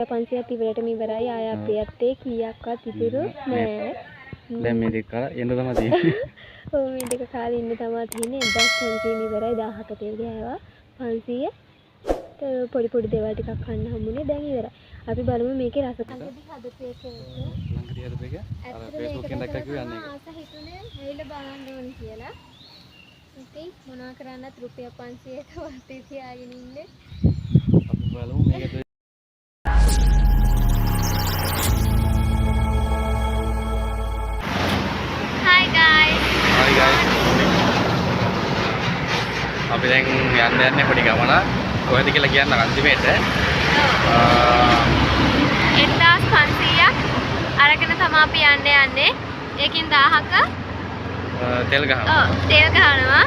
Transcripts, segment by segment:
500ක් ඉවරටම ඉවරයි. ආය අපේ අත්තේ කීයක්වත් ඉතුරු නෑ. දැන් මේ දෙක කාලා එන්න තමයි තියෙන්නේ. ඔව් මේ දෙක කාලේ ඉන්න තමයි තියෙන්නේ. 1500 ඉවරයි 1000ක තෙල් ගෑවා. 500 පොඩි පොඩි දේවල් ටිකක් කන්න හම්බුනේ දැන් ඉවරයි. අපි බලමු මේකේ රස කන්දදී හදපු එක. ලංකඩිය හදපු එක. අර Facebook එකෙන් දැක්කා කිව්වේ යන්නේ. ආස හිතුනේ ඇවිල්ලා බලන්න ඕනේ කියලා. ඉතින් මොනවා කරන්නත් රුපියල් 500ක වත්තේ තියාගෙන ඉන්නේ. අපි බලමු මේක. Hi guys. අපි දැන් යන්නේ පොඩි ගමන. කොහෙද කියලා කියන්න අන්තිමේට. 1500ක් අරගෙන තමයි අපි යන්නේ. ඒකින් 1000ක තෙල් ගහනවා. ඔව් තෙල් ගහනවා.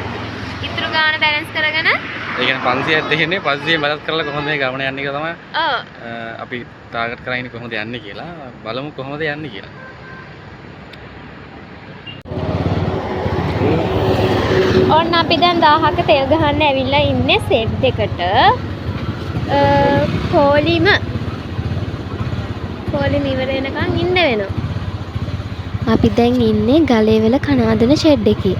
ඉතුරු ගාන බැලන්ස් කරගෙන ඒ කියන්නේ 500ක් දෙන්නේ 500 බැලන්ස් කරලා කොහොමද මේ ගමන යන්නේ කියලා තමයි. ඔව්. අපි ටාගට් කරගෙන කොහොමද යන්නේ කියලා බලමු කොහොමද යන්නේ කියලා. ඔන්න අපි දැන් 1000ක තෙල් ගහන්න ඇවිල්ලා ඉන්නේ සෙට් දෙකට. පොලිම ඉවර වෙනකන් ඉන්න වෙනවා. අපි දැන් ඉන්නේ ගලේවල කනාදන ෂෙඩ් එකේ.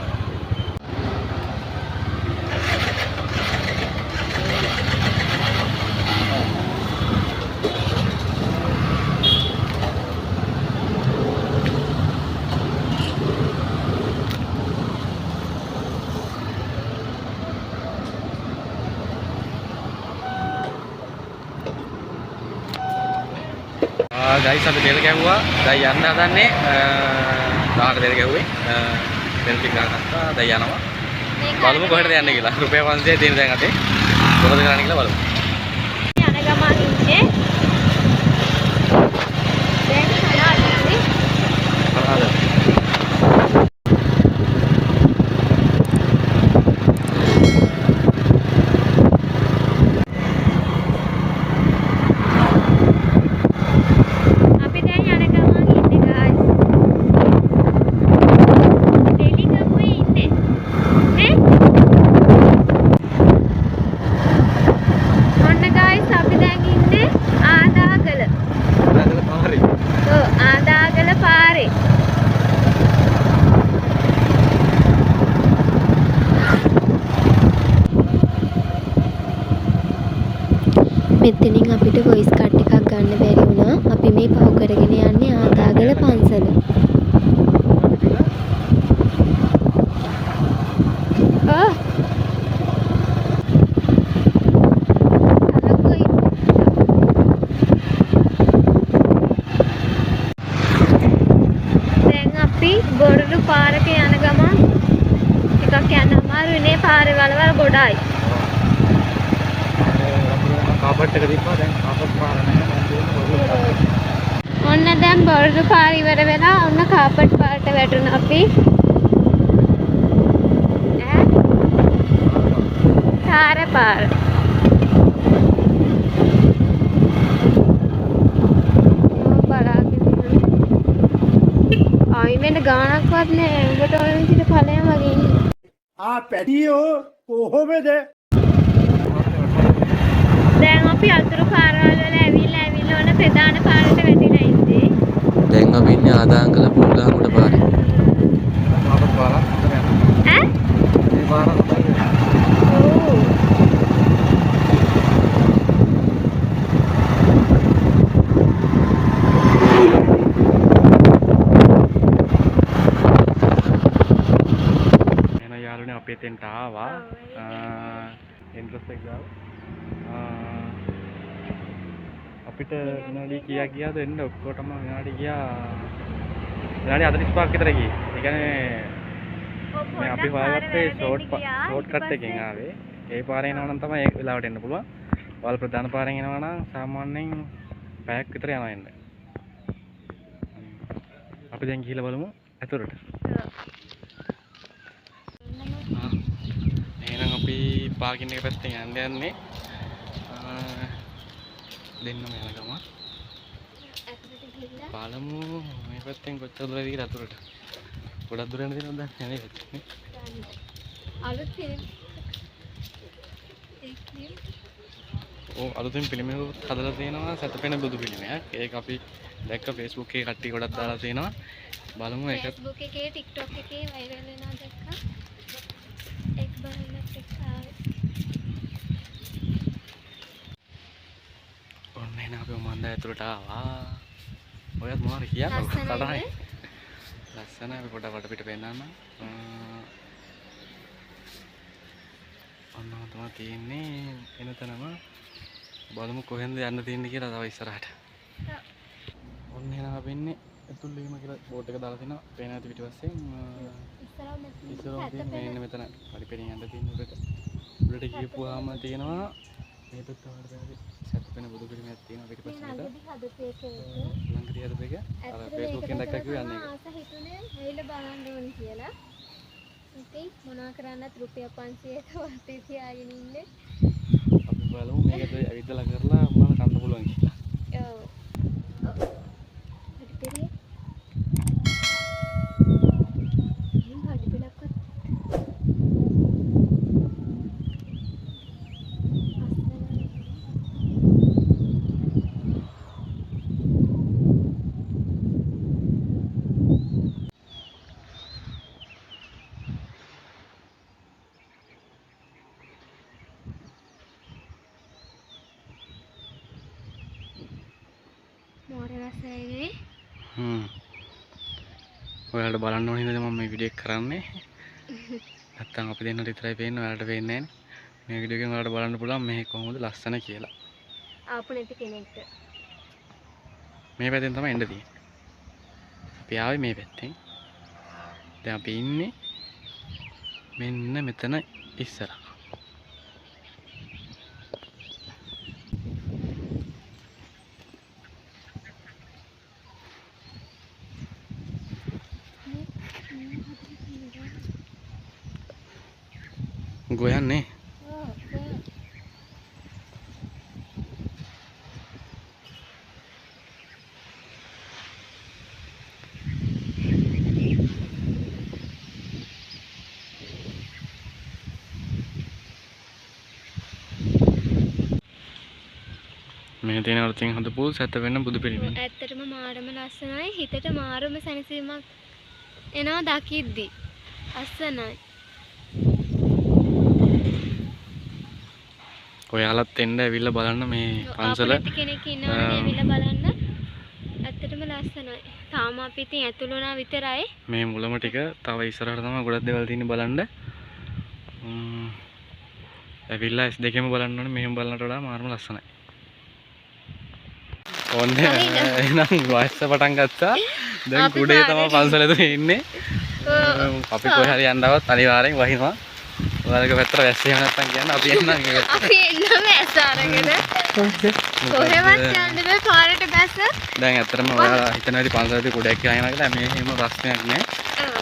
ගයිස් අපි තෙල් ගැහුවා. දැන් යන්න හදන්නේ 10ට තෙල් ගැහුවේ. තෙල් ටික ගහගත්තා. දැන් යනවා. බලමු කොහෙටද යන්නේ කියලා. රුපියල් 500 තියෙන දැන් අතේ. කොහෙද කරන්නේ කියලා බලමු. යන ගමන් ඉන්නේ. දැන් හරහාදී. මෙතනින් අපිට වොයිස් කට් එකක් ගන්න බැරි වුණා. අපි මේ පහු කරගෙන යන්නේ ආදාගල පන්සල. දැන් අපි බොරළු පාරක යන ගමන් ටිකක් යන්න අමාරුයි නේ පාරේ වලවල් ගොඩයි. කාපට් එක දීපුවා දැන් කාපට් පාර නැහැ. ඔන්න දැන් බොරළු පාර ඉවර වෙලා ඔන්න කාපට් පාරට වැටුණා අපි. තාර පාර. ආයි වෙන ගානක්වත් නෑ. උඹට ඔය විදිහට ඵලයන් වගේ ඉන්නේ. පැටියෝ කොහොමද? දැන් අපි අතුරු පාරවල් වල ඇවිල්ලා ඔන්න ප්‍රධාන පාරට වැටිලා ඉන්නේ. දැන් අපි ඉන්නේ ආදාංගල පුල්ලාමුඩ පාරේ. කාපට් පාර. ඈ? මේ පාර තමයි. ඔව්. එන යාළුවනේ අපි එතෙන්ට ආවා. එන්ට්‍රස් එක ගාව. අපිට විනාඩි කීයක් ගියාද එන්න ඔක්කොටම විනාඩි 45ක් විතර ගියේ. ඒ කියන්නේ මේ අපි හොයාගත්තේ ෂෝට් කට් එකෙන් ආවේ. ඒ පාරේ යනවා නම් තමයි ඒ වෙලාවට එන්න පුළුවන්. වල ප්‍රධාන පාරෙන් එනවා නම් සාමාන්‍යයෙන් පැයක් විතර යනවා එන්න. අපි දැන් ගිහිල්ලා බලමු ඇතුළට. එහෙනම් අපි පාකින් එක පැත්තෙන් යන්නේ. දෙන්නම යන ගම. බලමු මේ පැත්තෙන් කොච්චර දුරද කියලා අතුරට. ගොඩක් දුර යන්න තියෙනවද දන්නේ නැහැ නේද? අලුත් ඔව් අලුතෙන් පිළිමයකුත් හදලා තියෙනවා සැතපෙන බුදු පිළිමයක්. ඒක අපි දැක්ක Facebook එකේ කට්ටිය ගොඩක් දාලා තියෙනවා. බලමු ඒක. Facebook එකේ TikTok එකේ වෛරල් වෙනවා දැක්කා. එක් බලන්නත් එක්ක ආවේ. ඔන්න එන අපි මන්ද ඇතුළට ආවා. ඔයත් මොනවද කියන්නේ? සටහනේ. ලස්සන අපි පොඩක් වට පිට පෙන්නන්න. ඔන්න තමයි තියෙන්නේ එනතනම බලමු කොහෙන්ද යන්න තියෙන්නේ කියලා තව ඉස්සරහට. ඔන්න එන අපි ඉන්නේ ඇතුල් වීම කියලා බෝඩ් එක දාලා තිනවා. පේන ඇති පිටිපස්සෙන් ඉස්සරහ තියෙන මෙතන පරිපෙරින් යන්න තියෙන උඩට ගිහපුවාම තියෙනවා මේ පැත්ත වලට සැතපෙන බුදු පිළිමයක් තියෙනවා පිටිපස්සට. ළඟදී හදපු එක අර Facebook එකෙන් දැක්කා කිව්ව යන්නේ ඒක. ආස හිතුනේ ඇවිල්ලා බලන්න ඕනි කියලා. ඉතින් මොනවා කරන්නත් රුපියල් 500ක වත්තේ තියාගෙන ඉන්නේ. අපි බලමු මේකට ඇවිදලා කරලා මොනවද කන්න පුළුවන් කියලා. ඔව්. හරිපෙරිය. එහෙනම් හරිපෙලක්වත් ඔයාලට බලන්න ඕන හින්දා මම මේ වීඩියෝ එක කරන්නේ. නැත්තම් අපි දෙන්නට විතරයි පේන්නේ ඔයාලට පේන්නේ නැහැ. මේ වීඩියෝ එකෙන් ඔයාලට බලන්න පුළුවන් මේ කොහොමද ලස්සන කියලා. ආපු නැති කෙනෙක්ට. මේ පැත්තෙන් තමයි එන්න තියෙන්නේ. අපි ආවේ මේ පැත්තෙන්. දැන් අපි ඉන්නේ මෙන්න මෙතන ඉස්සරහ. ගොයන්නේ මේ තියෙන අලුතින් හදපු සැතපෙන බුදු පිළිමය. ඇත්තටම මාරම ලස්සනයි. හිතට මාරම සැනසීමක් එනවා දකිද්දි. අස්සනයි. ඔයාලත් එන්න ඇවිල්ලා බලන්න මේ පන්සල. කෙනෙක් ඉන්නවනේ ඇවිල්ලා බලන්න. ඇත්තටම ලස්සනයි. තාම අපි ඉතින් ඇතුළු වුණා විතරයි. මේ මුලම ටික තව ඉස්සරහට තමයි ගොඩක් දේවල් තියෙන්නේ බලන්න. ඇවිල්ලා S2 බලන්න ඕනේ. මෙහෙම බලනට වඩා මාරම ලස්සනයි. ඕන්නේ එහෙනම් වයස්ස පටන් ගත්තා. දැන් කුඩේ තමයි පන්සල ඇතුලේ ඉන්නේ. අපි කොහේ හරි යන්නවත් අනිවාර්යෙන් වහිනවා. ඔයාලගේ පැත්තට වැස්ස එහෙම නැත්තම් කියන්න අපි එන්නම් ඒක. අපි එන්නම් වැස්ස අරගෙන. කොහෙවත් යන්න බෑ පාරට බැස්ස. දැන් ඇත්තටම ඔයාලා හිතන ඇති පන්සලේ කුඩයක් කියනවා කියලා මේ එහෙම ප්‍රශ්නයක් නෑ.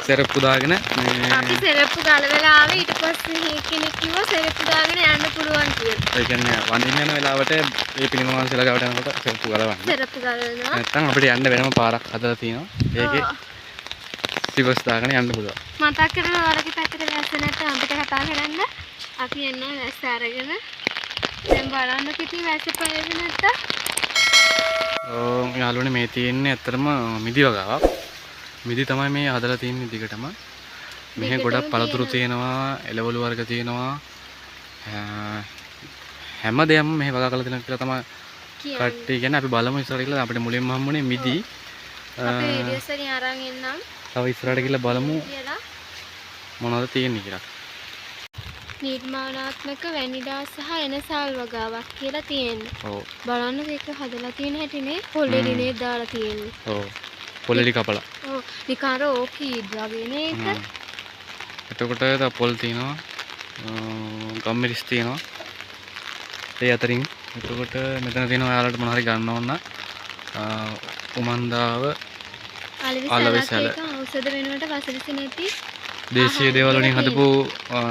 සෙරප්පු දාගෙන අපි සෙරප්පු ගලවලා ආවේ ඊට පස්සේ කෙනෙක් කිව්වා සෙරප්පු දාගෙන යන්න පුළුවන් කියලා. ඒ කියන්නේ වඳින්න යන වෙලාවට මේ පිළිම වහන්සේලා ගාවට යනකොට සෙරප්පු ගලවන්න. සෙරප්පු ගලවනවා. නැත්තම් අපිට යන්න වෙනම පාරක් හදලා තියෙනවා. ඒකේ සිවස් දාගෙන යන්න පුළුවන්. මතක් කරලා ඔයාලගේ පැත්තට වැස්ස නැත්නම් අපිට කතා කරන්න. අපි එන්න වැස්ස අරගෙන දැන් බලන්න පිටින් වැස්ස පයවෙන්නේ නැත්තම්. යාළුවනේ මේ තියෙන්නේ ඇත්තටම මිදි වගාවක්. මිදි තමයි මේ හදලා තියෙන්නේ දිගටම. මෙහි ගොඩක් පළතුරු තියෙනවා, එළවලු වර්ග තියෙනවා. හැම දෙයක්ම මෙහි වගා කරලා තියෙනවා කියලා තමයි කට්ටිය කියන්නේ. අපි බලමු ඉස්සරහට ගිහලා අපිට මුලින්ම හම්බුනේ මිදි. අපි වීඩියෝස් වලින් අරන් එන්නම්. තව ඉස්සරහට ගිහලා බලමු මොනවද තියෙන්නේ කියලා. නිර්මාණාත්මක වැනිලා සහ එනසල් වගාවක් කියලා තියෙන්නේ. ඔව්. බලන්න මේක හදලා තියෙන හැටිනේ පොල්ලෙඩිනේ දාලා තියෙන්නේ. ඔව්. පොල්ලෙඩි කපලා. ඔව්. නිකාර ඕකීඩ් වගේ නේද? එතකොට තව පොල් තියෙනවා. ගම්මිරිස් තියෙනවා. ඒ අතරින් එතකොට මෙතන තියෙනවා ඔයාලට මොනවා හරි ගන්න ඕන නම් උමන්දාව අලවිසල ඖෂධ වෙනුවට වසවිස නැති දේශීය දේවල් වලින් හදපු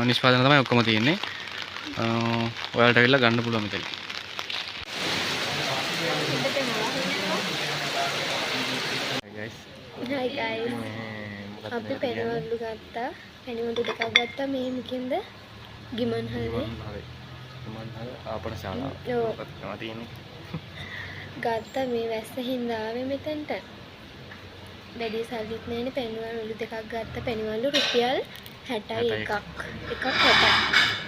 නිෂ්පාදන තමයි ඔක්කොම තියෙන්නේ. ඔයාලට ඇවිල්ලා ගන්න පුළුවන් මෙතන. Hi guys. අපි පෙරවලු ගත්තා. පැණිමුතු දෙකක් ගත්තා. මේ මොකෙන්ද? ගිමන් හරි. ආපන ශාලාව. ඔව්. මොකක්ද තමයි තියෙන්නේ. ගත්ත මේ වැස්ස හින්දා ආවේ මෙතනට. වැඩි සල්ලිත් නැහැනේ පෙන්වලු දෙකක් ගත්ත පෙන්වලු රුපියල් 61ක්. එකක් 60ක්.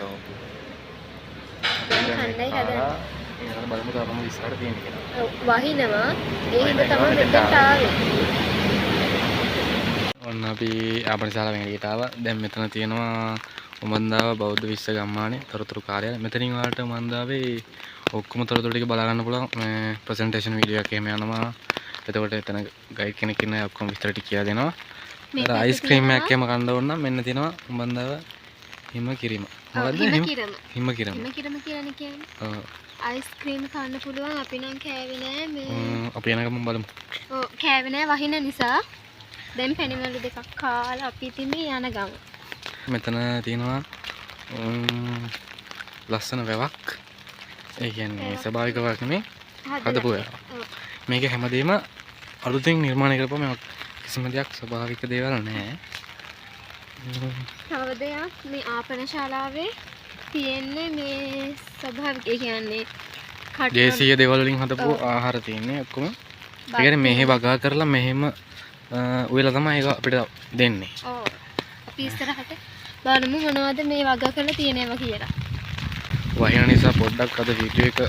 ඔව්. දැන් කණ්ඩායි හදන්නේ. ඊළඟ බලමු තාම ඉස්සරහට තියෙන්නේ කියලා. ඔව් වහිනවා. ඒ හින්දා තමයි මෙතනට ආවේ. ඔන්න අපි ආපන ශාලාවෙන් එළියට ආවා. දැන් මෙතන තියෙනවා උමන්දාව බෞද්ධ විශ්ව ගම්මානයේ තොරතුරු කාර්යාලය. මෙතනින් ඔයාලට උමන්දාවේ ඔක්කොම තොරතුරු ටික බලා ගන්න පුළුවන්. මේ ප්‍රසන්ටේෂන් වීඩියෝ එකක් එහෙම යනවා. එතකොට එතන ගයිඩ් කෙනෙක් ඉන්න අය ඔක්කොම විස්තර ටික කියලා දෙනවා. අර අයිස්ක්‍රීම් එකක් එහෙම කන්න ඕන නම් මෙන්න තියෙනවා උමන්දාව හිම කිරීම. මොකද්ද? හිම කිරීම. හිම කිරීම කියන්නේ කියන්නේ. ඔව්. අයිස්ක්‍රීම් කන්න පුළුවන් අපි නම් කෑවේ නෑ මේ. අපි යනකම් බලමු. ඔව් කෑවේ නෑ වහින නිසා. දැන් පෙනිවලු දෙකක් කාලා අපි ඉතින් මේ යන ගමු. මෙතන තියෙනවා ලස්සන වැවක්. ඒ කියන්නේ ස්වභාවික වැවක් නෙමෙයි හදපු වැවක්. මේක හැමදේම අලුතෙන් නිර්මාණය කරපුවා මේ කිසිම දෙයක් ස්වභාවික දේවල් නැහැ. තව දෙයක් මේ ආපන ශාලාවේ තියෙන්නේ මේ ස්වභාවික ඒ කියන්නේ දේශීය දේවල් වලින් හදපු ආහාර තියෙන්නේ ඔක්කොම. ඒ කියන්නේ මෙහෙ වගා කරලා මෙහෙම උයලා තමයි ඒක අපිට දෙන්නේ. ඔව්. අපි ඉස්සරහට බලමු මොනවද මේ වගා කරලා තියෙනව කියලා. වහින නිසා පොඩ්ඩක් අද වීඩියෝ එක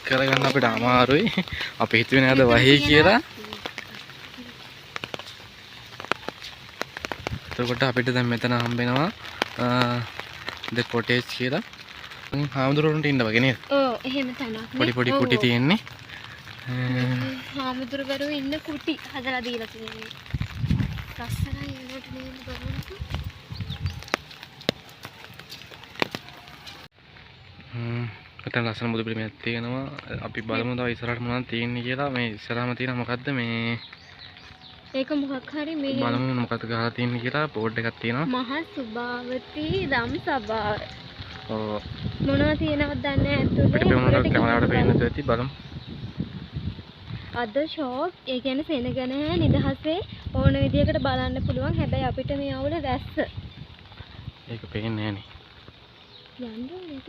කරගන්න අපිට අමාරුයි. අපි හිතුවේ නේද වහී කියලා. එතකොට අපිට දැන් මෙතන හම්බෙනවා the cottage කියලා. හාමුදුරුවන්ට ඉන්න වගේ නේද? ඔව් එහෙම තැනක්. පොඩි පොඩි කුටි තියෙන්නේ. හාමුදුරුවරු ඉන්න කුටි හදලා දීලා තියෙන්නේ. ලස්සනයි ඒකට නේද බලන්න. මෙතන ලස්සන බුදු පිළිමයක් තියෙනවා. අපි බලමු තව ඉස්සරහට මොනවද තියෙන්නේ කියලා. මේ ඉස්සරහම තියෙන මොකද්ද මේ? ඒක මොකක් හරි මේ බලමු මොකක්ද ගහලා තියෙන්නේ කියලා බෝඩ් එකක් තියෙනවා. මහා සුභාවතී ධම් සභාව. ඔව්. මොනවද තියෙනවද දන්නේ නැහැ අපිට පේනවා කැමරාවට පේන්න දෙති බලමු. අද ෂෝප් ඒ කියන්නේ සෙනග නැහැ නිදහසේ ඕන විදියකට බලන්න පුළුවන්. හැබැයි අපිට මේ අවුල වැස්ස. ඒක පේන්නේ නැහැ නේ. යන්න ඕනේ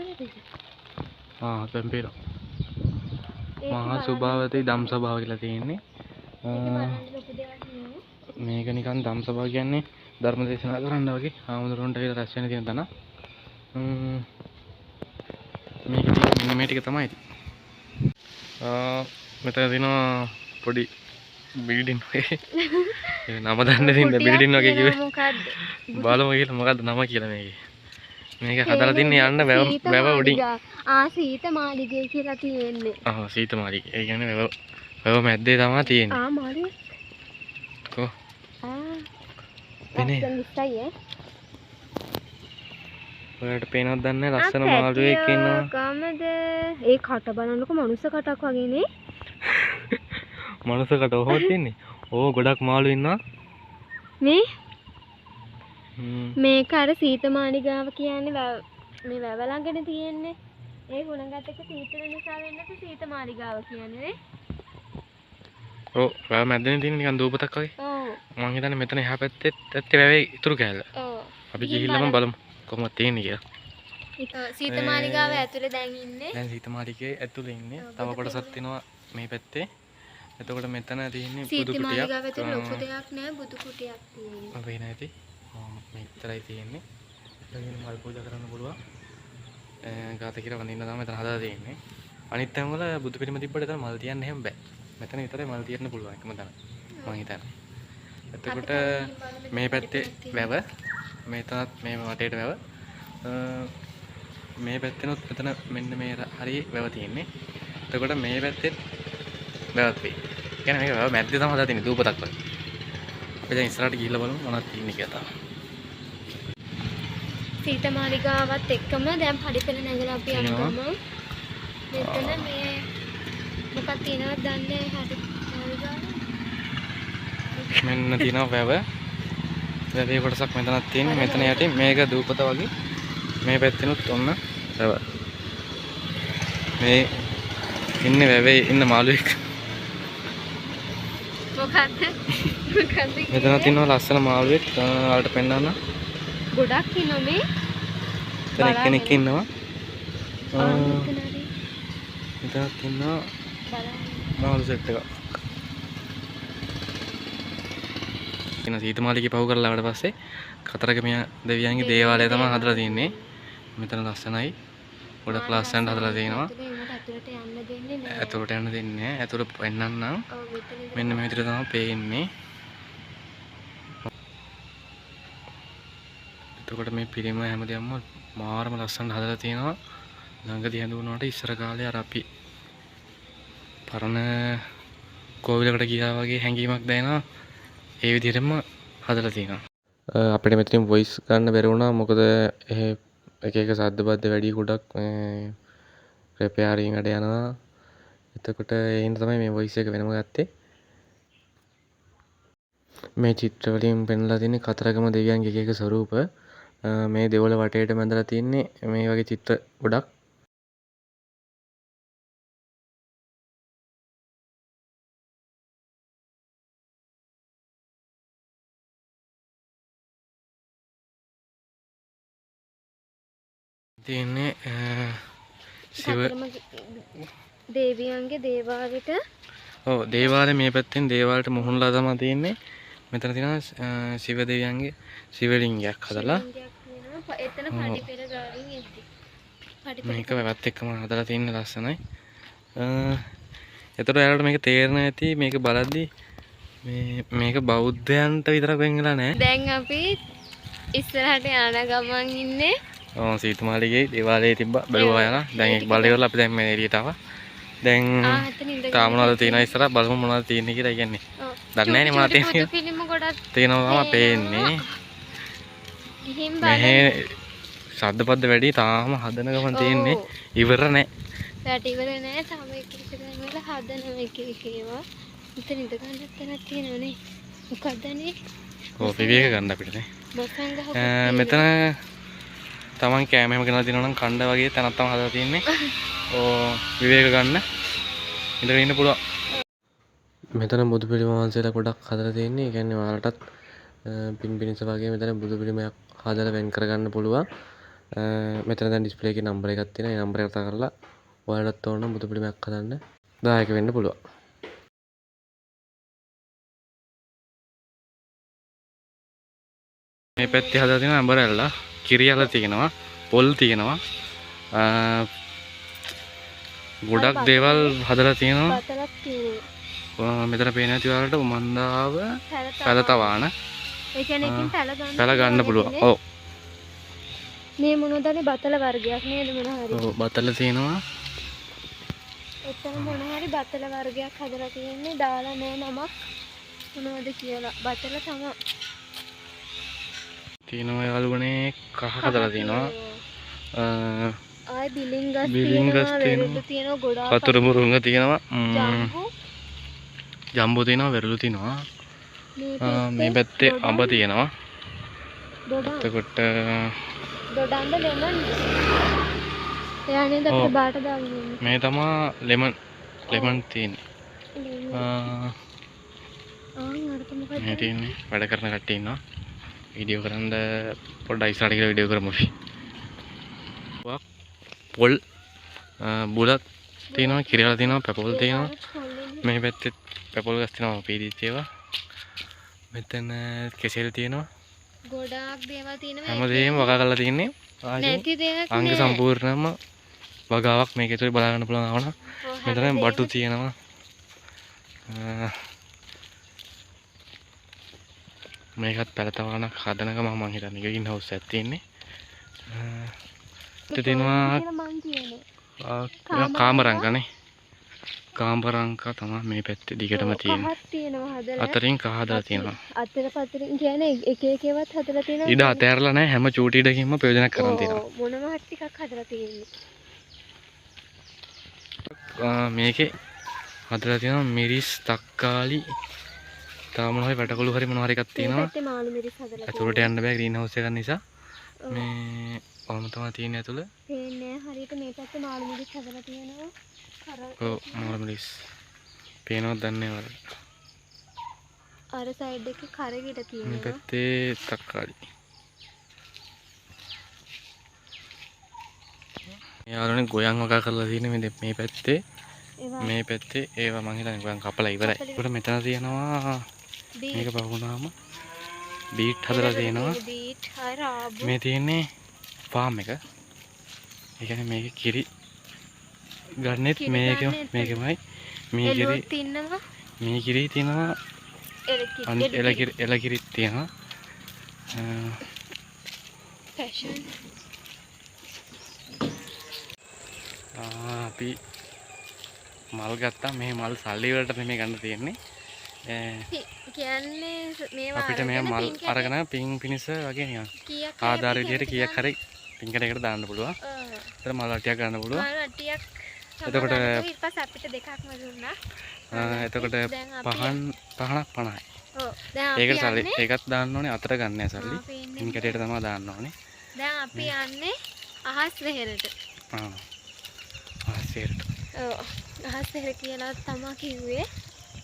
දැන් පේනවා. මහා සුභාවතී ධම් සභාව කියලා තියෙන්නේ. මේක නිකන් ධම් සභාව කියන්නේ ධර්ම දේශනා කරන්න වගේ ආමුදුරන්ට කියලා රැස් වෙන තියෙන තැන. මේක තියෙන්නේ මේ ටික තමයි. මෙතන තියෙනවා පොඩි බිල්ඩින් වගේ. ඒ නම දන්නේ නැතිනම් බිල්ඩින් වගේ කිව්වේ. මොකද්ද? බලමු කියලා මොකද්ද නම කියලා මේකේ. මේක හදලා තින්නේ යන්න වැව උඩින්. සීත මාලිගය කියලා තියෙන්නේ. සීත මාලිගය. ඒ කියන්නේ වැව මැද්දේ තමයි තියෙන්නේ. මාලිගය. කො? පේන්නේ. ඔයාලට පේනවද දන්නේ නැහැ ලස්සන මාළුවෙක් ඉන්නවා. ගමද ඒ කට බලන්නකො මනුස්ස කටක් වගේ නේ. මනුස්ස කට ඔහොම තියෙන්නේ. ඕ ගොඩක් මාළු ඉන්නවා. මේ මේක අර සීත මාලිගාව කියන්නේ මේ වැව ළඟනේ තියෙන්නේ. ඒ හුණගත් එක සීතල නිසා වෙන්නත් සීත මාලිගාව කියන්නේ නේ. ඔව් වැව මැද්දේ තියෙන නිකන් දූපතක් වගේ. ඔව්. මම හිතන්නේ මෙතන එහා පැත්තේ ඇත්තේ වැවේ ඉතුරු කෑල්ල. ඔව්. අපි ගිහිල්ලාම බලමු කොහොමද තියෙන්නේ කියලා. සීත මාලිගාව ඇතුලේ දැන් ඉන්නේ. දැන් සීත මාලිගයේ ඇතුලේ ඉන්නේ. තව කොටසක් තියෙනවා මේ පැත්තේ. එතකොට මෙතන තියෙන්නේ බුදු සීත කුටියක්. මාලිගාව ඇතුලේ ලොකු දෙයක් නෑ බුදු කුටියක් තියෙන්නේ. ඔබ එන ඇති. මේ විතරයි තියෙන්නේ. එතන මල් පූජා කරන්න පුළුවන්. ගාත කියලා වඳින්න තමයි මෙතන හදලා තියෙන්නේ. අනිත් තැන් වල බුදු පිළිම තිබ්බට එතන මල් තියන්න එහෙම බෑ. මෙතන විතරයි මල් තියන්න පුළුවන් එකම තැන. මං හිතන්නේ. එතකොට මේ පැත්තේ වැව මෙතනත් මේ වටේට වැව මේ පැත්තෙනොත් මෙතන මෙන්න මේ හරිය වැව තියෙන්නේ. එතකොට මේ පැත්තේ වැවක් වෙයි. කියන්නේ මේක වැව මැද්දේ තමයි හදලා තියෙන්නේ දූපතක් වගේ. අපි දැන් ඉස්සරහට ගිහිල්ලා බලමු මොනවද තියෙන්නේ කියලා. සීත මාලිගාවත් එක්කම දැන් පඩිපෙළ නැගලා අපි යන ගමන් මෙතන මේ මොකක් තියෙනවද දන්නේ නැහැ. මෙන්න තියෙනවා වැව. වැවේ කොටසක් මෙතනක් තියෙන්නේ. මෙතන යටින් මේක දූපත වගේ. මේ පැත්තෙනුත් ඔන්න වැව. මේ ඉන්නේ වැවේ ඉන්න මාළුවෙක්. මොකද්ද? මෙතන තියෙනවා ලස්සන මාළුවෙක්. ඔයාලට පෙන්නන්න. ගොඩක් ඉන්නවා මේ. එතන කෙනෙක් ඉන්නවා. මෙතනත් ඉන්නවා මාළු සෙට් එකක්. එන සීතමාලිගේ පහු කරලා ආවට පස්සේ කතරගම දෙවියන්ගේ දේවාලය තමයි හදලා තියෙන්නේ. මෙතන ලස්සනයි. ගොඩක් ලස්සනට හදලා තියෙනවා. ඇතුළට යන්න දෙන්නේ නැහැ. ඇතුළට පෙන්නන්නම්. මෙන්න මේ විදිහට තමයි පේන්නේ. එතකොට මේ පිළිම හැමදේම මාරම ලස්සනට හදලා තියෙනවා. ළඟදී හඳුනනකොට ඉස්සර කාලේ අර අපි පරණ කෝවිලකට ගියා වගේ හැඟීමක් දැනෙනවා. ඒ විදිහටම හදලා තියෙනවා. අපිට මෙතනින් වොයිස් ගන්න බැරි වුණා. මොකද එක එක සද්ද බද්ද වැඩි ගොඩක් රිපෙයාරින් අඩ යනවා. එතකොට ඒ හින්දා තමයි මේ වොයිස් එක වෙනම ගත්තේ. මේ චිත්‍ර වලින් පෙන්ලා තියෙන්නේ කතරගම දෙවියන්ගේ එක එක ස්වරූප. මේ දෙවොල වටේට මැදලා තියෙන්නේ මේ වගේ චිත්‍ර ගොඩක්. තියෙන්නේ සිව දේවියන්ගේ දේවාලෙට. ඔව් දේවාලේ මේ පැත්තෙන් දේවාලට මුහුණලා තමයි තියෙන්නේ. මෙතන තියෙනවා සිව දෙවියන්ගේ සිවලිංගයක් හදලා. එතන පඩි පෙර ගාලින් එද්දි. මේක වැවත් එක්කම හදලා තියෙන ලස්සනයි. එතකොට ඔයාලට මේක තේරෙනවා ඇති මේක බලද්දි මේක බෞද්ධයන්ට විතරක් වෙන් වෙලා නැහැ. දැන් අපි ඉස්සරහට යන ගමන් ඉන්නේ. ඔව් සීතමාලිගේ දේවාලයේ තිබ්බා බැලුවා යනවා. දැන් ඒක බලලා ඉවරලා අපි දැන් මේ එළියට ආවා. දැන් තාම මොනවද තියෙනවා ඉස්සරහ බලමු මොනවද තියෙන්නේ කියලා කියන්නේ. දන්නේ නැහැ නේ මොනවද තියෙන්නේ. ෆිල්ම් ගොඩක් තියෙනවා තමයි පේන්නේ. ගිහින් මෙහෙ ශබ්දපද්ද වැඩි තාම හදන ගමන් තියෙන්නේ. ඉවර නැහැ. දැට ඉවර නැහැ. තාම එක එක තැන් වල හදනවා එක එක ඒවා. මෙතන ඉඳ ගන්න තැනක් තියෙනවනේ. මොකක්දනේ? ඔව් විවේක ගන්න අපිට නේ. බොසන් ගහ. මෙතන තමන් කෑම එහෙම ගෙනලා දිනනවා නම් කණ්ඩ වගේ තැනක් තමයි හදලා තියෙන්නේ. විවේක ගන්න ඉඳගෙන ඉන්න පුළුවන්. මෙතන බුදු පිළිම වහන්සේලා ගොඩක් හදලා තියෙන්නේ. ඒ කියන්නේ ඔයාලටත් පින්පිනිස වගේ මෙතන බුදු පිළිමයක් හදලා වෙන් කරගන්න පුළුවන්. මෙතන දැන් ඩිස්ප්ලේ එකේ නම්බර එකක් තියෙනවා. ඒ නම්බර එක කතා කරලා ඔයාලටත් ඕන නම් බුදු පිළිමයක් හදන්න දායක වෙන්න පුළුවන්. මේ පැත්තේ හදලා තියෙනවා අඹරැල්ල, කිරියල තියෙනවා, පොල් තියෙනවා. ගොඩක් දේවල් හදලා තියෙනවා. බතලක් තියෙනවා. මෙතන පේන ඇති ඔයාලට උමන්දාව පැලතවාන. ඒ කියන්නේ එකකින් පැල ගන්න පුළුවන්. ඔව්. මේ මොනවදනේ බතල වර්ගයක් නේද මොන හරි. ඔව් බතල තියෙනවා. එතන මොන හරි බතල වර්ගයක් හදලා තියෙන්නේ. දාලා නෑ නමක් මොනවද කියලා. බතල තමයි. තියෙනවා යාළුවනේ කහ හදලා තියෙනවා. ආයි බිලින්ගස් තියෙනවා. වෙරුළු තියෙනවා ගොඩාක්. වතුර මුරුංග තියෙනවා. ජම්බෝ තියෙනවා වෙරුළු තියෙනවා. මේ පැත්තේ අඹ තියෙනවා. එතකොට දොඩම්බ ලෙමන්. එයා නේද අපිට බාට දාන්නේ. මේ තමයි ලෙමන් තියෙන්නේ. මේ තියෙන්නේ වැඩ කරන කට්ටිය ඉන්නවා. වීඩියෝ කරන්න පොඩ්ඩක් ඉස්සරහට ගිහලා වීඩියෝ කරමු අපි. පොල් බුලත් තියෙනවා, කිරියල තියෙනවා, පැපොල් තියෙනවා. මේ පැත්තේ පැපොල් ගස් තියෙනවා පීදිච්ච ඒවා. මෙතන කෙසෙල් තියෙනවා. ගොඩාක් දේවල් තියෙනවා. හැමදේම වගා කරලා තියෙන්නේ. නැති දෙයක් අංග සම්පූර්ණම වගාවක් මේක ඇතුලේ බලා ගන්න පුළුවන් ආවන. මෙතන බටු තියෙනවා. මේකත් පැලතවානක් හදනකම මම හිතන්නේ ග්‍රීන් හවුස් එකක් තියෙන්නේ. තියෙනවා කාමරංගනේ. කාමරංග තමයි මේ පැත්තේ දිගටම තියෙන්නේ. අතරින් කහ හදලා තියෙනවා. අතර පතරින් කියන්නේ එක එක ඒවාත් හදලා තියෙනවා. ඉඩ අතෑරලා නැහැ හැම චූටි ඉඩකින්ම ප්‍රයෝජනක් කරන් තියෙනවා. මොනවා හරි ටිකක් හදලා තියෙන්නේ. මේකේ හදලා තියෙනවා මිරිස්, තක්කාලි, තාම මොනවා හරි වැටකොළු හරි මොනවා හරි එකක් තියෙනවා. පැත්තේ මාළු මිරිස් හදලා. ඇතුළට යන්න බෑ ග්‍රීන් හවුස් එකක් නිසා. මේ ඔහොම තමයි තියෙන්නේ ඇතුළ. පේන්නේ හරියට මේ පැත්තේ මාළු මිරිස් හදලා තියෙනවා. ඔව් මාළු මිරිස්. පේනවද දන්නේ නැහැ. අර සයිඩ් එකේ කරගෙට තියෙනවා. මේ පැත්තේ තක්කාලි. යාළුවනේ ගොයන් වගා කරලා තියෙන මේ පැත්තේ ඒවා මේ පැත්තේ ඒවා මං හිතන්නේ ගොයන් කපලා ඉවරයි. ඒකට මෙතන තියෙනවා මේක බහුණාම බීට් හදලා තියෙනවා. බීට් හරි රාබු. මේ තියෙන්නේ ෆාම් එක. ඒ කියන්නේ මේක කිරි ගන්නෙත් මේකමයි මේ කිරි එළුත් ඉන්නවා. මේ කිරි තියෙනවා එලකිරිත් තියෙනවා. ෆැෂන් අපි මල් ගත්තා. මේ මල් සල්ලි වලට නෙමෙයි ගන්න තියෙන්නේ. කියන්නේ මේවා අපිට මේ මල් අරගෙන පින් පිනිස වගේ නිකන් ආධාර විදියට කීයක් හරි පින්කඩයකට දාන්න පුළුවන්. ඒතර මල් අටියක් ගන්න පුළුවන්. මල් අටියක් එතකොට ඊට පස්සේ අපිට දෙකක්ම දුන්නා. එතකොට පහනක් 50යි. ඔව්. දැන් ඒකට සල්ලි ඒකත් දාන්න ඕනේ. අතර ගන්න නෑ සල්ලි. පින්කඩයට තමයි දාන්න ඕනේ. දැන් අපි යන්නේ අහස් වෙහෙරට. ආසෙරට. ඔව්. අහස් වෙහෙර කියලා තමයි කිව්වේ.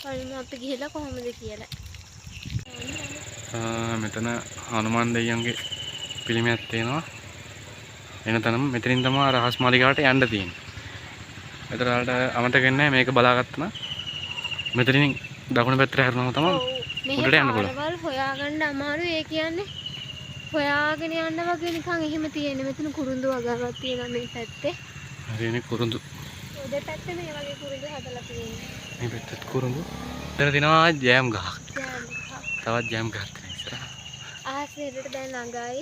බලමු අපි ගිහලා කොහොමද කියලා. මෙතන හනුමාන් දෙවියන්ගේ පිළිමයක් තියෙනවා. එන තැනම මෙතනින් තමයි රහස් මාලිගාවට යන්න තියෙන්නේ. මෙතන වලට අමතක වෙන්නේ මේක බලාගත්තා නම් මෙතනින් දකුණු පැත්තට හැරුණාම තමයි උඩට යන්න පුළුවන්. මේක හොයාගන්න අමාරුයි. ඒ කියන්නේ හොයාගෙන යන්න වගේ නිකන් එහෙම තියෙන්නේ. මෙතන කුරුඳු වගාවක් තියෙනවා මේ පැත්තේ. හරිනේ කුරුඳු. දෙපැත්තේ මේ වගේ කුරුඳු හදලා තියෙනවා. මේ පැත්තත් කුරුඳු. මෙතන තියෙනවා ජෑම් ගහක්. ජෑම් ගහ. තවත් ජෑම් ගහක් තියෙනවා ඉස්සරහ. අහස් වෙහෙරට දැන් ළඟයි.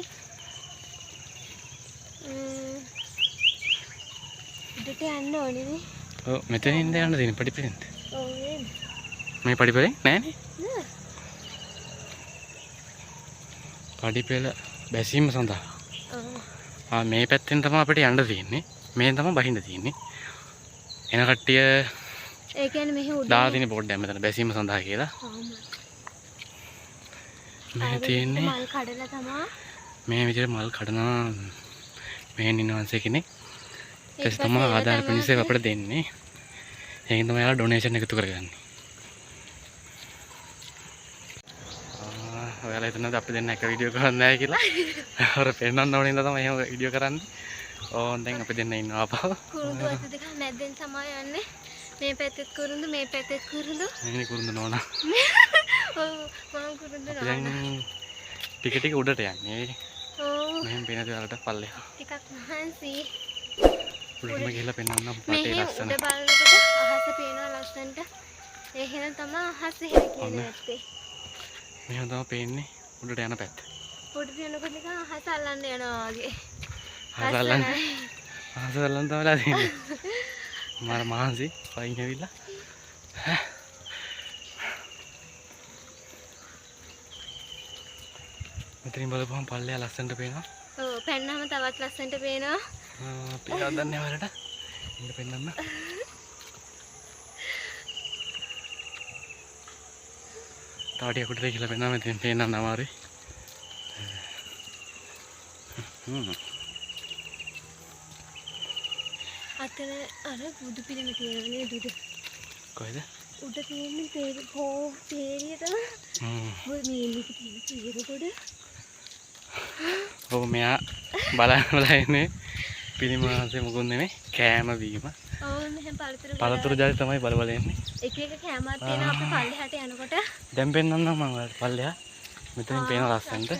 උඩට යන්න ඕනේ නේ. ඔව් මෙතනින් යන්න තියෙන පඩිපෙලින්ද? ඔව් නේද? මේ පඩිපෙලෙන් නෑනේ. පඩිපෙල බැසීම සඳහා. මේ පැත්තෙන් තමයි අපිට යන්න තියෙන්නේ. මේෙන් තමයි බහින්න තියෙන්නේ. එන කට්ටිය ඒ කියන්නේ මෙහි උඩ දාලා තියෙන බෝඩ් එක මෙතන බැසීම සඳහා කියලා. මේ තියෙන්නේ මල් කඩලා තමයි මේ විදිහට මල් කඩනවා මේ නිනවන්සේ කෙනෙක්. ඒක තමයි ආදාන පිණිස අපිට දෙන්නේ. ඒකෙන් තමයි යාලා ඩොනේෂන් එකතු කරගන්නේ. ඔයාලා හිතනවාද අපි දෙන්න එක වීඩියෝ කරන්නේ නැහැ කියලා? අර පෙන්නන්න ඕනේ ඉඳලා තමයි එහෙම වීඩියෝ කරන්නේ. ඕන් දැන් අපි දෙන්න ඉන්නවා අපව. කුරුඳු අත දෙක නැද්දෙන් තමයි යන්නේ. මේ පැත්තෙත් කුරුඳු මේ පැත්තෙත් කුරුඳු. මේ කුරුඳු නෝනා. ඔව් මම කුරුඳු නෝනා. දැන් ටික ටික උඩට යන්නේ. ඔව් මෙහෙම පේන දේවල්ට පල්ලෙහා. ටිකක් මහන්සි. උඩටම ගිහලා පෙන්නන්න මේ පටේ ලස්සන. උඩ බලනකොට අහස පේනවා ලස්සනට. එහෙනම් තමයි අහස එහෙම කියන්නේ නැත්තේ. මෙහෙම තමයි පේන්නේ උඩට යන පැත්ත. උඩට යනකොට නිකන් අහස අල්ලන්න යනවා වගේ. අහස අල්ලන්න තමයි තියෙන්නේ. මම මහන්සි පයින් ඇවිල්ලා. මෙතනින් බලපුවම පල්ලෙහා ලස්සනට පේනවා. ඔව් පෙන්නම තවත් ලස්සනට පේනවා. අපි හදන්නේ වලට. ඉන්න පෙන්නන්න. තාඩිය කුටේ කියලා පෙන්නම මෙතෙන් පේන්නන්න අමාරුයි. අතන අර බුදු පිළිම තියෙනවා නේද උඩ? කොහෙද? උඩ තියෙන්නේ පේරියට මේ මේක තියෙන පේරකොඩ. ඔව් මෙයා බලලා ඉන්නේ පිළිමාසේ මොකුත් නෙමෙයි කෑම බීම. ඔව් මෙහෙම පළතුරු ජාති තමයි බල එන්නේ. එක එක කෑමක් තියෙනවා අපි පල්ලෙහාට යනකොට. දැන් පෙන්නන්නම් මම ඔයාලට පල්ලෙහා. මෙතනින් පේන ලස්සනට.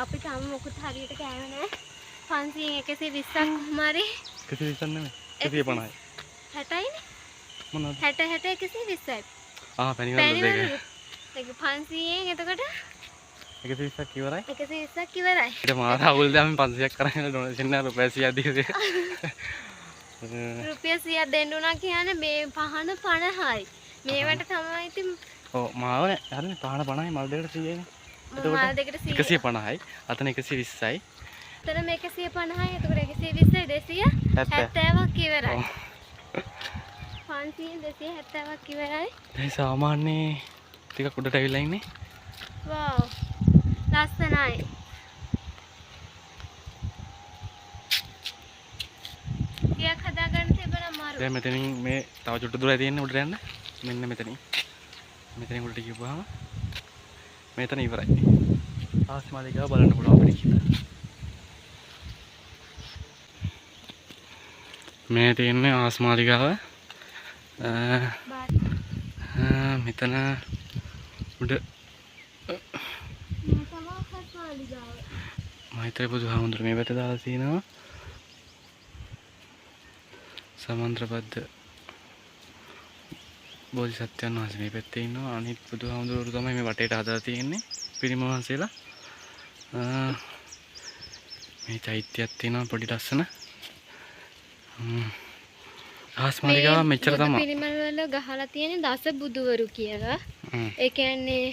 අපි තාම මොකුත් හරියට කෑවේ නැහැ. 500න් 120ක් මාරි 120ක් නෙමෙයි 150යි. 60යිනේ. මොනවද? 60 120යි. පැණි වල දෙක. ඒක 500න් එතකොට 120ක් ඉවරයි. 120ක් ඉවරයි. ඊට මාර අවුල් දැන් 500ක් කරගෙන ඩොනේෂන් එක රුපියල් 100ක් දීලා. රුපියල් 100ක් දෙන්න උනා කියන්නේ මේ පහන 50යි. මේවට තමයි ඉතින් ඔව් මාව හරිනේ පහන 50යි මල් දෙකට 100යිනේ. මල් දෙකට 100. 150යි. අතන 120යි. එතන මේ 150යි. එතකොට 120යි 270ක් ඉවරයි. 500න් 270ක් ඉවරයි. දැන් සාමාන්‍ය ටිකක් උඩට ඇවිල්ලා ඉන්නේ. වව්. ලස්සනයි. ටිකක් හදාගන්න තිබුණා මාරු. දැන් මෙතනින් මේ තව චුට්ට දුරයි තියෙන්නේ උඩට යන්න. මෙන්න මෙතනින්. මෙතනින් උඩට ගිහුවාම මෙතන ඉවරයි. ආස්මාලිකාව බලන්න පුළුවන් අපිට කියලා. මේ තියෙන්නේ ආස්මාලිකාව. මෙතන උඩ මෛත්‍රී බුදුහාමුදුර මේ පැත්තේ දාලා තිනවා. සමන්ත්‍රපද්ද බෝධිසත්වයන් වහන්සේ මේ පැත්තේ ඉන්නවා. අනිත් බුදුහාමුදුරුවෝ තමයි මේ වටේට හදලා තියෙන්නේ. පිරිම වහන්සේලා. මේ චෛත්‍යයක් තියෙනවා පොඩි ලස්සන. ආස්මාලිකාව මෙච්චර තමයි. පිරිමල් වල ගහලා තියෙන දස බුදුවරු කියලා. ඒ කියන්නේ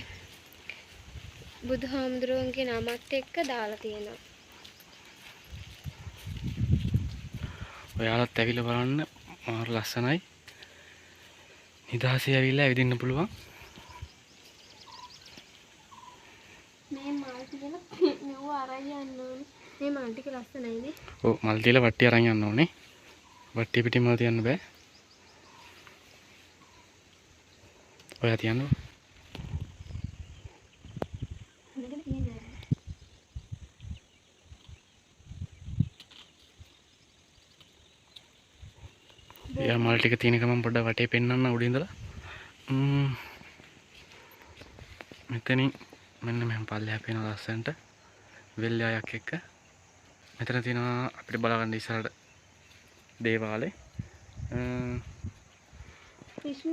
බුදුහාමුදුරුවන්ගේ නමත් එක්ක දාලා තියෙනවා. ඔයාලත් ඇවිල්ලා බලන්න මාර ලස්සනයි. නිදහසේ ඇවිල්ලා ඇවිදින්න පුළුවන්. මේ මල් තියෙන මෙව අරන් යන්න ඕනේ. මේ මල් ටික ලස්සනයිනේ. ඔව් මල් තියලා වට්ටිය අරන් යන්න ඕනේ. වට්ටිය පිටින් මල් තියන්න බෑ. ඔයා තියන්න. යා මල් ටික තියෙන එක මම පොඩ්ඩක් වටේ පෙන්නන්න උඩින් ඉඳලා. මෙතනින් මෙන්න මෙහෙම පල්ලෙහා පේන ලස්සනට වෙල්යායක් එක්ක. මෙතන තියෙනවා අපිට බලගන්න ඉස්සරහට දේවාලේ.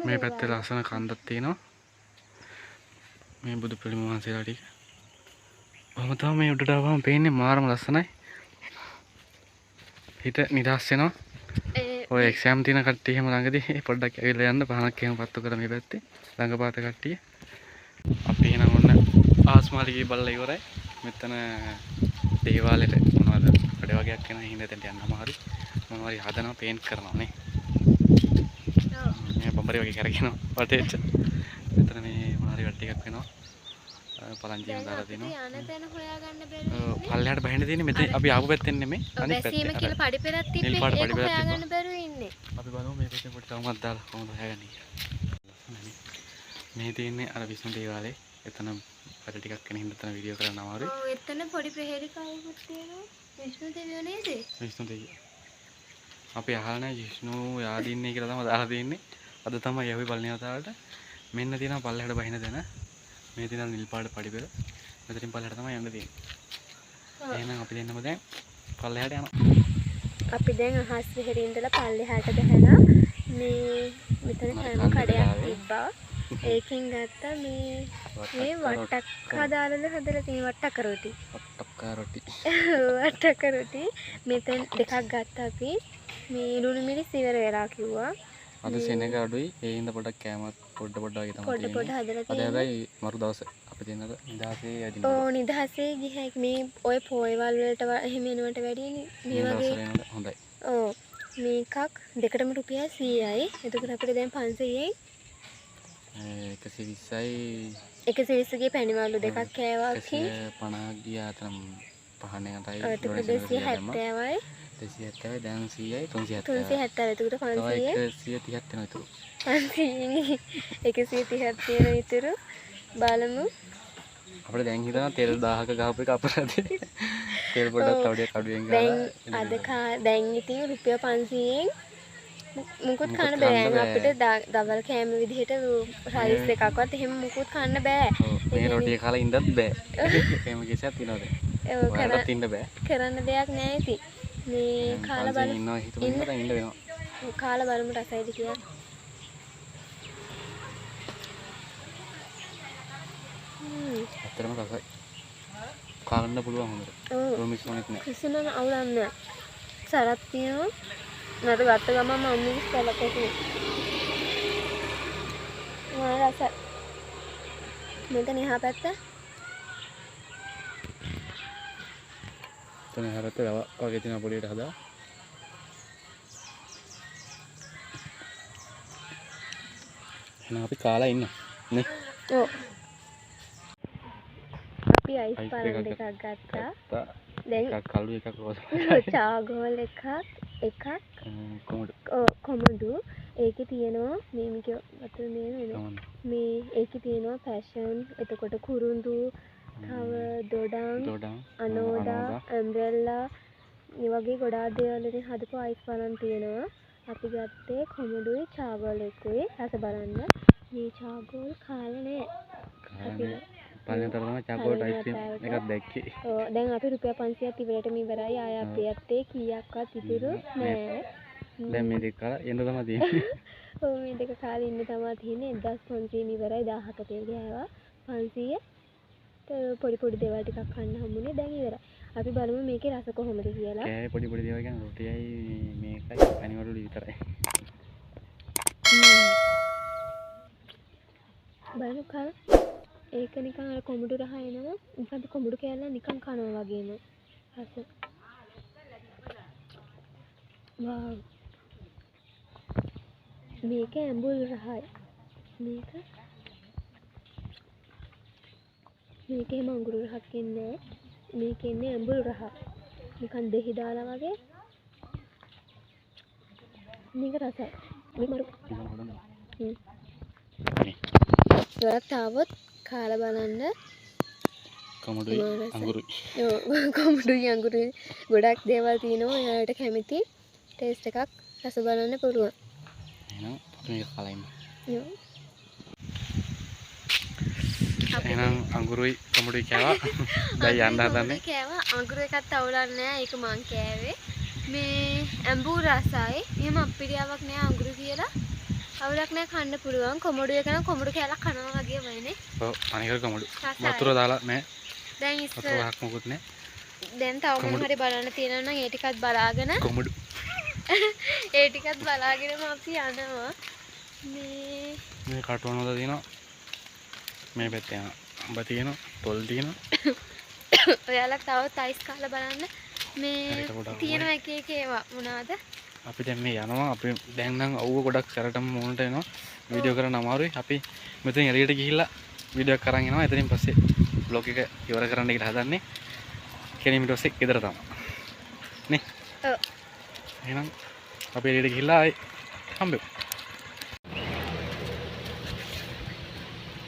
මේ පැත්තේ ලස්සන කන්දක් තියෙනවා. මේ බුදු පිළිම වහන්සේලා ටික. ඔහම තමයි මේ උඩට ආවම පේන්නේ මාරම ලස්සනයි. හිත නිදහස් වෙනවා. ඔය එක්සෑම් තියෙන කට්ටිය එහෙම ළඟදී පොඩ්ඩක් ඇවිල්ලා යන්න පහනක් එහෙම පත්තු කරලා මේ පැත්තේ ළඟපාත කට්ටිය. අපි එනම් ඔන්න ආස්මාලිකේ බලලා ඉවරයි. මෙතන දේවාලෙට මොනවද වැඩ වගේක් වෙනවා. හින්දා එතනට යන්න අමාරුයි. මොනවාරි හදනවා පේන්ට් කරනවා නේ. ඔව්. මේ බම්බරි වගේ කරගෙනවා වටේට. මෙතන මේ මොනවාරි වැඩ ටිකක් වෙනවා. පලංචියෙන් දාලා තිනවා. යන තැන හොයාගන්න බැරි. පල්ලෙහාට බහින්න තියෙන්නේ මෙතන අපි ආපු පැත්තෙන් නෙමෙයි අනිත් පැත්තේ. බැසීම කියලා පඩිපෙරක් තිබ්බේ ඒක හොයාගන්න බැරුව ඉන්නේ. අපි බලමු මේ පැත්තේ පොඩි තවමත් දාලා කොහොමද හොයාගන්නේ කියලා. මේ තියෙන්නේ අර විෂ්ණු දේවාලේ. එතන වැඩ ටිකක් වෙන හින්දා එතන වීඩියෝ කරන්න අමාරුයි. ඔව් එතන පොඩි ප්‍රහේලිකාවකුත් තියෙනවා. විෂ්ණු දෙවියෝ නේද? විෂ්ණු දෙවියෝ. අපි අහලා නැහැ විෂ්ණු යාදින්නේ කියලා තමයි දාලා තියෙන්නේ. අද තමයි යවි බලන්නේ වතාවට. මෙන්න තියෙනවා පල්ලෙහාට බහින තැන. මේ තියෙනවා නිල් පාට පඩිපෙළ. මෙතනින් පල්ලෙහාට තමයි යන්න තියෙන්නේ. එහෙනම් අපි දෙන්නම දැන් පල්ලෙහාට යනවා. අපි දැන් අහස් විහෙරේ ඉඳලා පල්ලෙහාට ගහලා මේ මෙතන කෑම කඩයක් තිබ්බා. ඒකෙන් ගත්තා මේ වට්ටක් හදාලා හදලා තියෙන වට්ටක රොටි. වට්ටක රොටි මෙතෙන් දෙකක් ගත්තා අපි. මේ ලුණු මිරිස් ඉවර වෙලා කිව්වා. අද සෙනග අඩුයි. ඒ හින්දා පොඩ්ඩක් කෑමත් පොඩ වගේ තමයි තියෙන්නේ. පොඩ හදලා තියෙන්නේ. අද හැබැයි මරු දවස අපි දෙන්නද නිදහසේ යදින්න. ඔව් නිදහසේ ගිහයි මේ ඔය පොයවල් වලට එහෙම එනවට වැඩියනේ මේ වගේ හොඳයි. ඔව් මේකක් දෙකටම රුපියල් 100යි. එතකොට අපිට දැන් 500යි 120යි 120ගේ පැණිවලු දෙකක් කෑවා කි 150 ගියා අතන පහනේ යටයි එතකොට 270යි 270යි දැන් 100යි 370යි 370 එතකොට 500යි 130ක් වෙනවා ඉතුරු 500යි 130ක් තියෙන ඉතුරු බලමු අපිට දැන් හිතනවා තෙල් 1000ක ගහපු එක අපරාධේ තෙල් පොඩ්ඩක් තවඩියක් අඩුවෙන් ගහලා දැන් ඉතින් රුපියල් 500ෙන් මුකුත් කන්න බෑ අපිට දවල් කෑම විදිහට රයිස් එකක්වත් එහෙම මුකුත් කන්න බෑ මේ රොටිය කාලා ඉඳත් බෑ කෑම කිසියක් තියනවද ඔයාලට ඉන්න බෑ කරන්න දෙයක් නෑ ඉතින් මේ කාලා බලමු ඉන්නවා හිතුවා ඉන්න වෙනවා කාලා බලමු රසයිද කියලා ඇත්තටම රසයි කාන්න පුළුවන් හොඳට ප්‍රොමිස් මොනෙත් නෑ කිසිම අවුලක් නෑ සරත් තියෙනවා මට ගත්ත ගමන් මම මිනිස් කලකටු රස මෙතන එහා පැත්ත එතන එහා පැත්ත වගේ තියෙන පොඩියට හදා එහෙනම් අපි කාලා ඉන්න නේ ඔව් අපි අයිස් පාරම් දෙකක් ගත්තා දැන් එකක් කළු එකක් රෝස චාගෝල් එකක් කොමඩු ඒකේ තියෙනවා මේක අතන මේ ඒකේ තියෙනවා පැෂන් එතකොට කුරුඳු තව දොඩම් අනෝඩා ඇම්බ්‍රෙල්ලා මේ වගේ ගොඩාක් දේවල් වලින් හදපු අයිස් බලන් තියෙනවා. අපි ගත්තේ කොමඩුයි චාගෝල් එකකුයි. රස බලන්න. මේ චාගෝල් කාලා නෑ. අපි පළවෙනි තමයි චාගෝල් අයිස්ක්‍රීම් එකක් දැක්කේ. ඔව් දැන් අපි රුපියල් 500ක් ඉවරටම ඉවරයි. ආය අපි ඇත්තේ කීයක්වත් ඉතුරු නෑ. දැන් මේ දෙක කාලා එන්න තමයි තියෙන්නේ. ඔව් මේ දෙක කාලා ඉන්න තමයි තියෙන්නේ. 1500 ඉවරයි 1000ක තේ ගෑවා. 500 පොඩි පොඩි දේවල් ටිකක් කන්න හම්බුනේ. දැන් ඉවරයි. අපි බලමු මේකේ රස කොහොමද කියලා. කෑවේ පොඩි පොඩි දේවල් කියන්නේ රොටියයි මේකයි අනිවාර්යලු විතරයි. බලමු කාලා. ඒක නිකන් අර කොමුඩු රහ එනවා. නිකන් කොමුඩු කෑල්ල නිකන් කනවා වගේම. රස. වාව්. මේක ඇඹුල් රහයි. මේකේ මඟුරු රහක් ඉන්නේ. මේකේ ඉන්නේ ඇඹුල් රහ. නිකන් දෙහි දාලා වගේ. මේක රසයි. මේ මරු. වරක් තාවොත් කාලා බලන්න. කොමඩුයි අඟුරුයි. ඔව් කොමඩුයි අඟුරුයි ගොඩක් දේවල් තියෙනවා. ඔයාලට කැමති ටේස්ට් එකක් රස බලන්න පුළුවන්. එහෙනම් මේක කාලා ඉන්න. ඔව්. එහෙනම් අඟුරුයි කොමඩුයි කෑවා. දැන් යන්න හදන්නේ. කෑවා අඟුරු එකත් අවුලක් නෑ. ඒක මං කෑවේ. මේ ඇඹුල් රසයි. එහෙම අප්පිරියාවක් නෑ අඟුරු කියලා. අවුලක් නෑ කන්න පුළුවන්. කොමඩු එක නම් කොමඩු කෑල්ලක් කනවා වගේ වයිනේ. ඔව් අනිකර කොමඩු. රසයි. වතුර දාලා නෑ. දැන් වතුර ඉස්සර හක් මොකුත් නෑ. දැන් තව මොන හරි බලන්න තියෙනවා නම් ඒ ටිකත් බලාගෙන කොමඩු. ඒ ටිකත් බලාගෙනම අපි යනවා. මේ කටුවන වල තියෙනවා. මේ පැත්තේ යනවා. අඹ තියෙනවා. පොල් තියෙනවා. ඔයාලා තවත් අයිස් කාලා බලන්න. මේ තියෙන එක එක ඒවා මොනවාද? අපි දැන් මේ යනවා. අපි දැන් නම් අවුව ගොඩක් සැරටම මුණට එනවා. වීඩියෝ කරන්න අමාරුයි. අපි මෙතෙන් එළියට ගිහිල්ලා වීඩියෝ එකක් කරන් එනවා. එතනින් පස්සේ vlog එක ඉවර කරන්න කියලා හදන්නේ. කෙනෙක් ඊට පස්සේ ගෙදර තමයි. නේ? ඔව්. එහෙනම් අපි එළියට ගිහිල්ලා ආයි හම්බෙමු.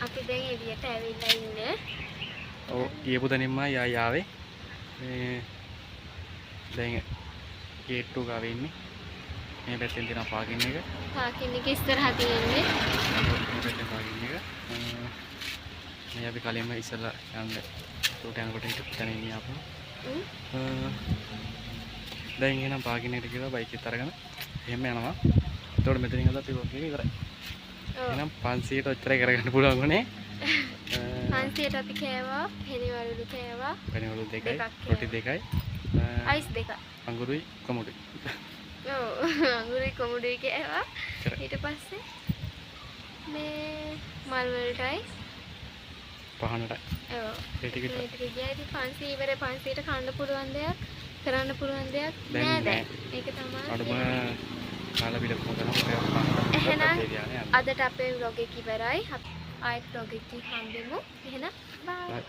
අපි දැන් එළියට ඇවිල්ලා ඉන්නේ. ඔව් ගියපු තැනින්ම ආවේ. මේ දැන් ගේට් එක ගාවේ ඉන්නේ. මේ පැත්තෙන් තියෙන පාකින් එක. පාකින් එක ඉස්සරහා තියෙන්නේ. මේ පැත්තෙන් පාකින් එක. මේ අපි කලින්ම ඉස්සලා යන්න උඩට යනකොට හිටපු තැන ඉන්නේ ආපහු. දැන් එහෙනම් පාකින් එකට ගිහලා බයික් එක අරගෙන එහෙම යනවා. එතකොට මෙතනින් අද අපි වගේ ඉවරයි. එහෙනම් 500ට ඔච්චරයි කරගන්න පුළුවන් වුණේ. 500ට අපි කෑවා. පෙනිවලු කෑවා. පෙනිවලු දෙකයි, රොටි දෙකයි. අයිස් දෙකක්. අඟුරුයි කොමඩුයි. ඔව් අඟුරුයි කොමඩුයි කෑවා. ඊට පස්සේ මේ මල් වලටයි පහනටයි. ඔව්. ඒ ටිකට මේ ටික ගියා. ඉතින් 500 ඉවරේ 500ට කන්න පුළුවන් දෙයක් කරන්න පුළුවන් දෙයක් නෑ දැන්. ඒක තමයි. අඩුම කාලා බිලක් මොකද එහෙනම් අදට අපේ vlog එක ඉවරයි. ආයෙත් vlog එකකින් හම්බෙමු. එහෙනම් bye.